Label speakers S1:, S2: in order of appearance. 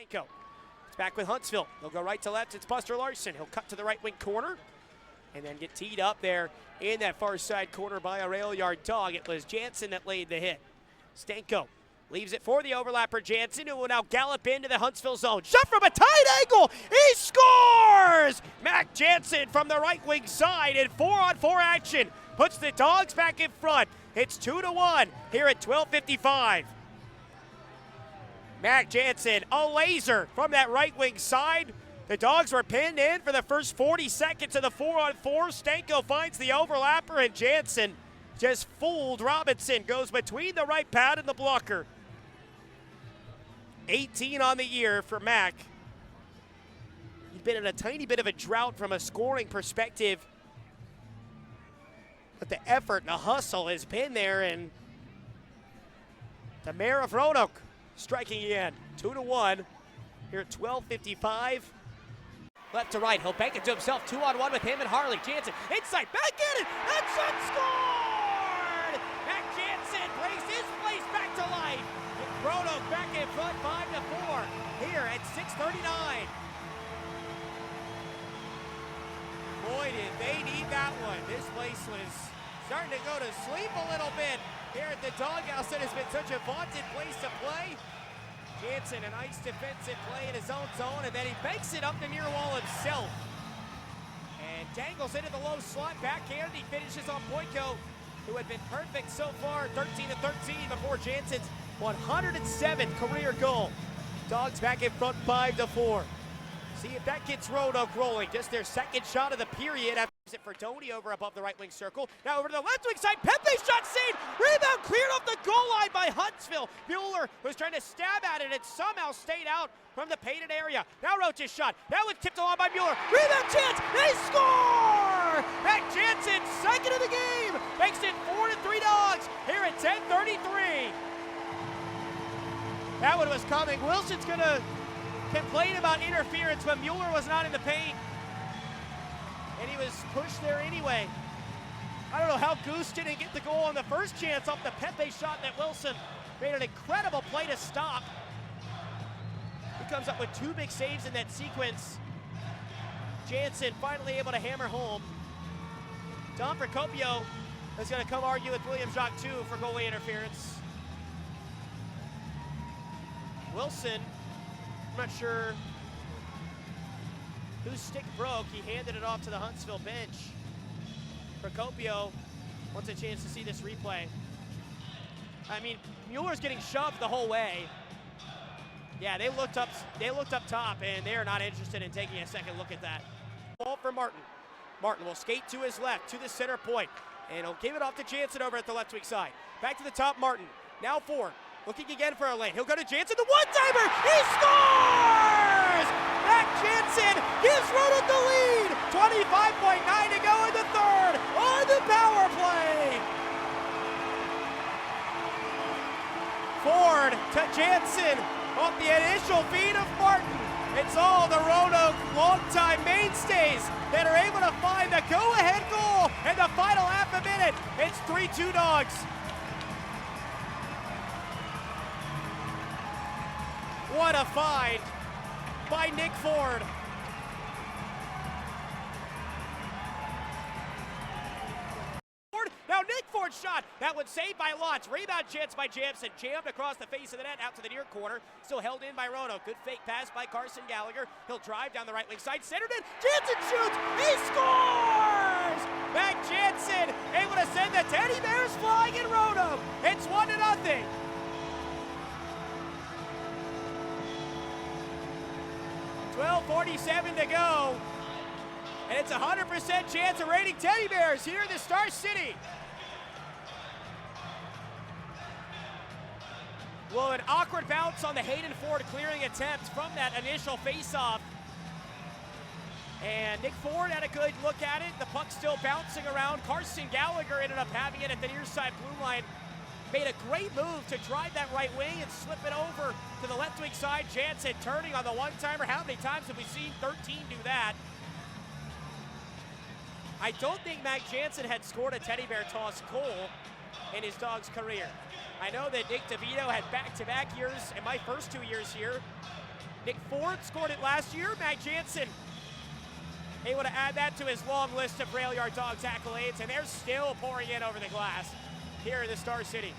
S1: Stanko. It's back with Huntsville. They'll go right to left. It's Buster Larson. He'll cut to the right wing corner and then get teed up there in that far side corner by a rail yard dog. It was Jansen that laid the hit. Stanko leaves it for the overlapper Jansen, who will now gallop into the Huntsville zone. Shot from a tight angle. He scores! Mac Jansen from the right wing side in 4-on-4 action. Puts the Dogs back in front. It's 2-1 here at 12:55. Mac Jansen, a laser from that right wing side. The Dogs were pinned in for the first 40 seconds of the 4-on-4. Stanko finds the overlapper, and Jansen just fooled Robinson. Goes between the right pad and the blocker. 18 on the year for Mac. He's been in a tiny bit of a drought from a scoring perspective, but the effort and the hustle has been there, and the mayor of Roanoke striking again. 2-1 here at 12:55. Left to right, he'll bank it to himself. 2-on-1 with him and Harley. Jansen inside, back in it, that shot scored! Mac Jansen brings his place back to life. Roanoke back in front, 5-4 here at 6:39. Boy, did they need that one. This place was starting to go to sleep a little bit here at the doghouse. That has been such a vaunted place to play. Jansen, a nice defensive play in his own zone, and then he banks it up the near wall himself. And dangles into the low slot backhand. He finishes on Boyko, who had been perfect so far, 13-13 before Jansen's 107th career goal. Dogs back in front, 5-4. See if that gets Roanoke rolling. Just their second shot of the period. After it for Tony over above the right wing circle. Now over to the left wing side. Pepe shot saved. Rebound cleared off the goal line by Huntsville. Mueller was trying to stab at it and somehow stayed out from the painted area. Now Roach's shot. That was tipped along by Mueller. Rebound chance. They score! Mac Jansen, second of the game. Makes it 4-3 Dogs here at 10:33. That one was coming. Wilson's going to complain about interference, but Mueller was not in the paint. And he was pushed there anyway. I don't know how Goose didn't get the goal on the first chance off the Pepe shot that Wilson made an incredible play to stop. He comes up with two big saves in that sequence. Jansen finally able to hammer home. Don Procopio is going to come argue with William Jacques too for goalie interference. Wilson, I'm not sure whose stick broke. He handed it off to the Huntsville bench. Procopio wants a chance to see this replay. I mean, Mueller's getting shoved the whole way. Yeah, they looked up top, and they are not interested in taking a second look at that. Ball for Martin. Martin will skate to his left, to the center point, and he'll give it off to Jansen over at the left wing side. Back to the top, Martin. Now Ford. Looking again for a lane. He'll go to Jansen, the one-timer! He scores! Mac Jansen gives Roanoke the lead! 25.9 to go in the third on the power play! Ford to Jansen off the initial feed of Martin. It's all the Roanoke longtime mainstays that are able to find the go-ahead goal in the final half a minute. It's 3-2 Dogs. What a find by Nick Ford. Now Nick Ford's shot. That one saved by Lotz. Rebound chance by Jansen. Jammed across the face of the net out to the near corner. Still held in by Roanoke. Good fake pass by Carson Gallagher. He'll drive down the right wing side. Centered in. Jansen shoots. He scores! Mac Jansen able to send the Teddy Bears flying in Roanoke. It's 1-0. 12:47 to go, and it's a 100% chance of raiding Teddy Bears here in the Star City. Well, an awkward bounce on the Hayden Ford clearing attempt from that initial face-off. And Nick Ford had a good look at it. The puck still bouncing around. Carson Gallagher ended up having it at the near side blue line. Made a great move to drive that right wing and slip it over to the left wing side. Jansen turning on the one-timer. How many times have we seen 13 do that? I don't think Mac Jansen had scored a teddy bear toss goal in his Dogs career. I know that Nick DeVito had back-to-back years in my first 2 years here. Nick Ford scored it last year. Matt Jansen able to add that to his long list of Rail Yard Dogs accolades, and they're still pouring in over the glass here in the Star City.